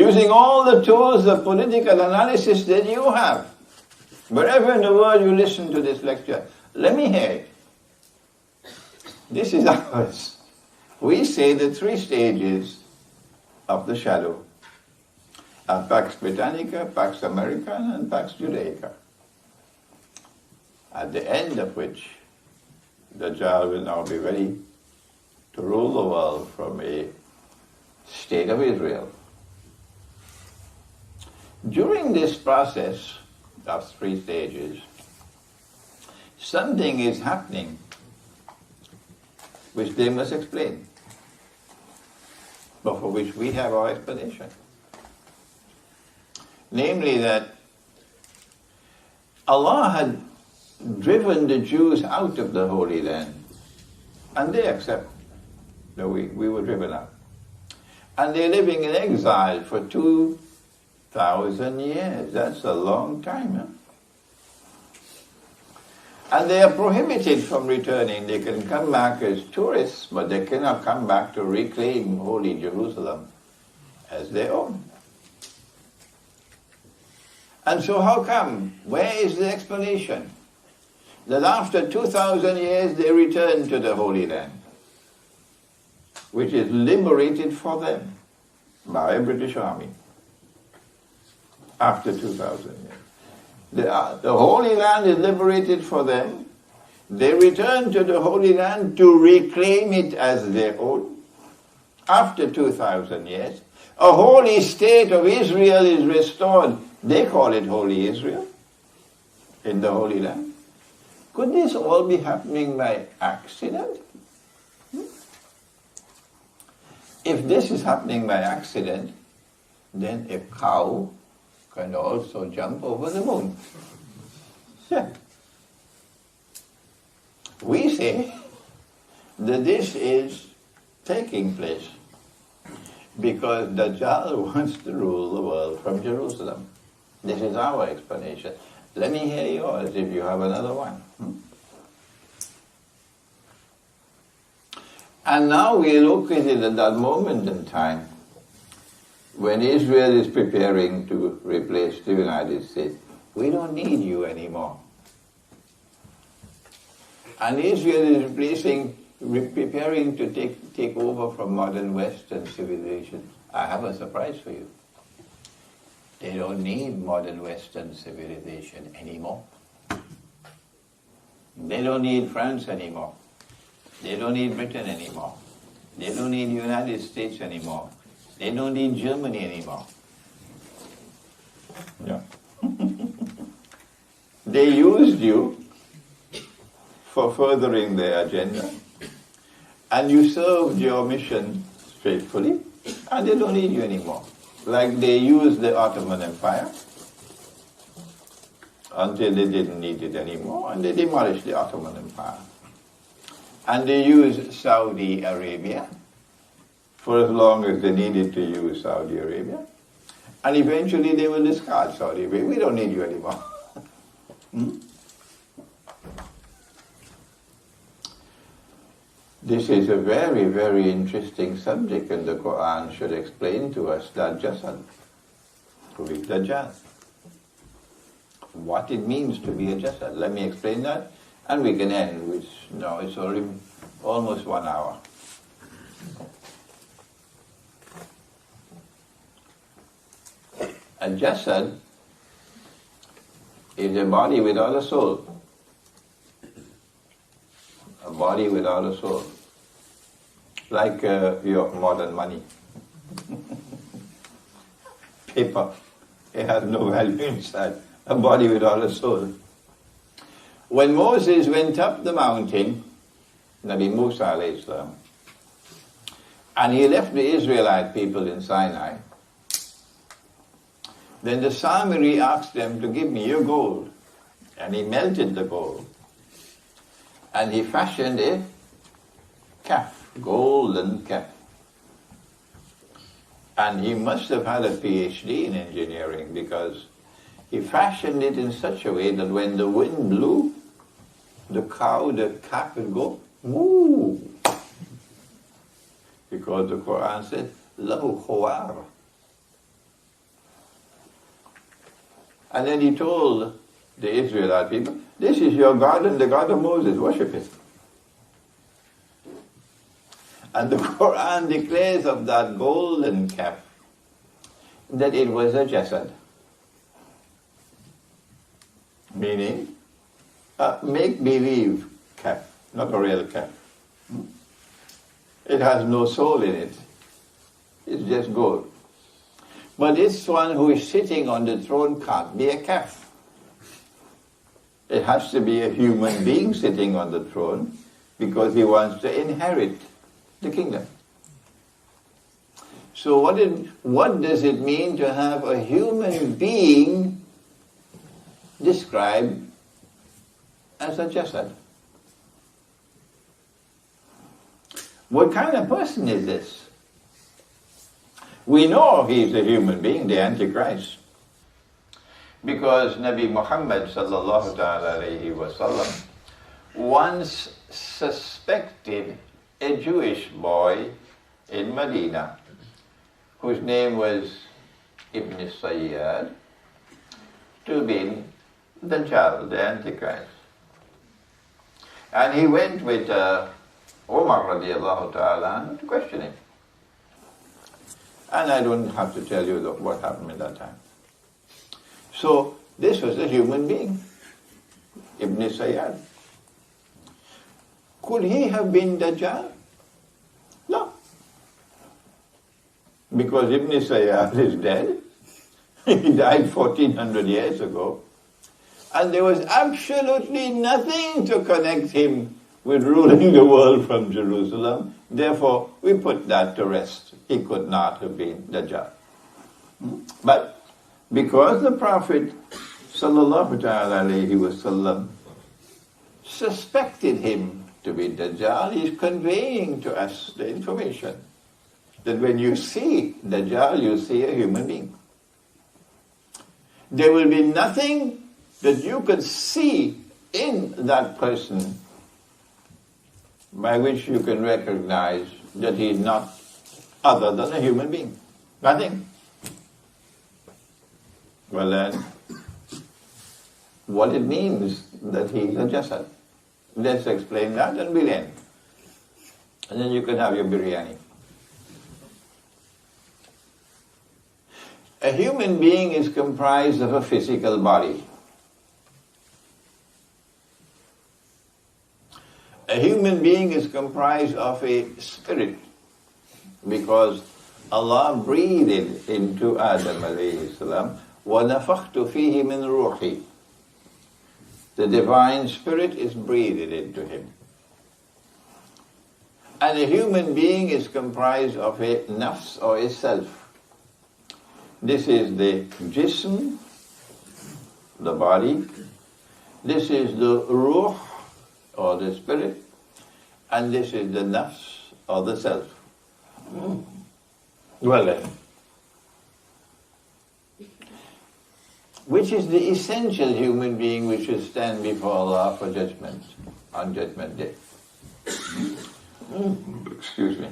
using all the tools of political analysis that you have. Wherever in the world you listen to this lecture, let me hear it. This is ours. We say the 3 stages of the shadow, of Pax Britannica, Pax Americana, and Pax Judaica, at the end of which the Dajjal will now be ready to rule the world from a state of Israel. During this process of 3 stages, something is happening which they must explain, but for which we have our explanation. Namely that Allah had driven the Jews out of the Holy Land, and they accept that we were driven out. And they're living in exile for 2,000 years. That's a long time, huh? And they are prohibited from returning. They can come back as tourists, but they cannot come back to reclaim Holy Jerusalem as their own. And so how come? Where is the explanation? That after 2,000 years they return to the Holy Land, which is liberated for them by a British army after 2,000 years. The Holy Land is liberated for them. They return to the Holy Land to reclaim it as their own. After 2,000 years, a holy state of Israel is restored. They call it Holy Israel in the Holy Land. Could this all be happening by accident? If this is happening by accident, then a cow can also jump over the moon. Yeah. We say that this is taking place because Dajjal wants to rule the world from Jerusalem. This is our explanation. Let me hear yours if you have another one. And now we are located at that moment in time when Israel is preparing to replace the United States. We don't need you anymore. And Israel is preparing to take over from modern Western civilization. I have a surprise for you. They don't need modern Western civilization anymore. They don't need France anymore. They don't need Britain anymore. They don't need the United States anymore. They don't need Germany anymore. Yeah. They used you for furthering their agenda, and you served your mission faithfully, and they don't need you anymore. Like they used the Ottoman Empire until they didn't need it anymore, and they demolished the Ottoman Empire. And they used Saudi Arabia for as long as they needed to use Saudi Arabia. And eventually they will discard Saudi Arabia. We don't need you anymore. This is a very, very interesting subject, and the Quran should explain to us that Jasad, who is Dajjal, what it means to be a Jasad. Let me explain that, and we can end, which now it's already almost 1 hour. A Jasad is a body without a soul. A body without a soul. Like your modern money. Paper. It has no value inside. A body without a soul. When Moses went up the mountain, Nabi Musa alayhi salam, and he left the Israelite people in Sinai, then the Samiri asked them to give me your gold. And he melted the gold. And he fashioned a calf, golden calf. And he must have had a PhD in engineering, because he fashioned it in such a way that when the wind blew, the calf would go, moo. Because the Quran said, lahu khawar. And then he told the Israelite people, this is your God and the God of Moses, worship it. And the Quran declares of that golden calf that it was a jasad, meaning a make-believe calf, not a real calf. It has no soul in it. It's just gold. But this one who is sitting on the throne can't be a calf. It has to be a human being sitting on the throne because he wants to inherit the kingdom. So what does it mean to have a human being described as a jasad? What kind of person is this? We know he's a human being, the Antichrist, because Nabi Muhammad sallallahu alayhi wasallam once suspected a Jewish boy in Medina whose name was Ibn Sayyad to be Dajjal, the Antichrist. And he went with Umar radiallahu ta'ala to question him. And I don't have to tell you what happened at that time. So this was a human being, Ibn Sayyad. Could he have been Dajjal? No. Because Ibn Sayyad is dead. He died 1400 years ago. And there was absolutely nothing to connect him with ruling the world from Jerusalem. Therefore, we put that to rest. He could not have been Dajjal. But because the Prophet sallallahu alayhi wasallam suspected him to be Dajjal, he's conveying to us the information that when you see Dajjal, you see a human being. There will be nothing that you can see in that person by which you can recognize that he is not other than a human being. Nothing. Well then, what it means that he is a jasad. Let's explain that and we'll end. And then you can have your biryani. A human being is comprised of a physical body. A human being is comprised of a spirit because Allah breathed into Adam alayhi salam, وَنَفَخْتُ فِيهِ مِنْ رُوحِي. The divine spirit is breathed into him. And a human being is comprised of a nafs or a self. This is the jism, the body. This is the ruh, or the spirit. And this is the nafs, or the self. Well then, which is the essential human being which will stand before Allah for judgment, on Judgment Day? Excuse me.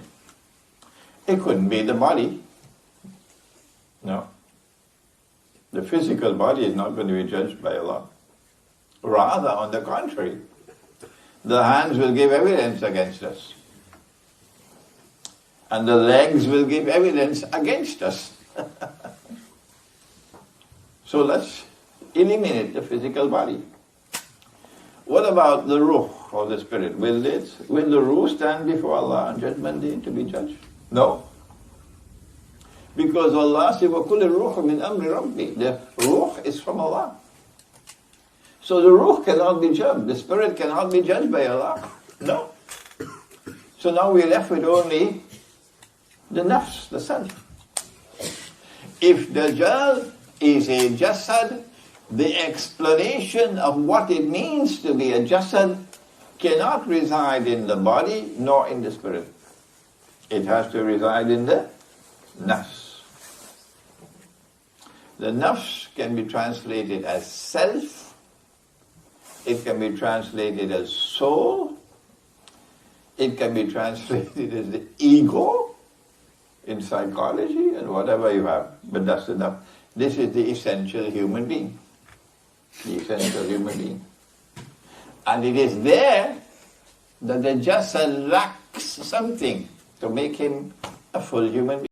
It couldn't be the body. No. The physical body is not going to be judged by Allah. Rather, on the contrary, the hands will give evidence against us. And the legs will give evidence against us. So let's eliminate the physical body. What about the ruh, or the spirit? Will the ruh stand before Allah on Judgment Day to be judged? No. Because Allah said, وَكُلِ الرُّوحُ مِنْ أَمْرِ رَبِّي. The ruh is from Allah. So the ruh cannot be judged. The spirit cannot be judged by Allah. No. So now we're left with only the nafs, the self. If Dajjal is a jasad, the explanation of what it means to be a jasad cannot reside in the body nor in the spirit. It has to reside in the nafs. The nafs can be translated as self. It can be translated as soul. It can be translated as the ego in psychology and whatever you have. But that's enough. This is the essential human being. the essential human being. And it is there that the Jasa lacks something to make him a full human being.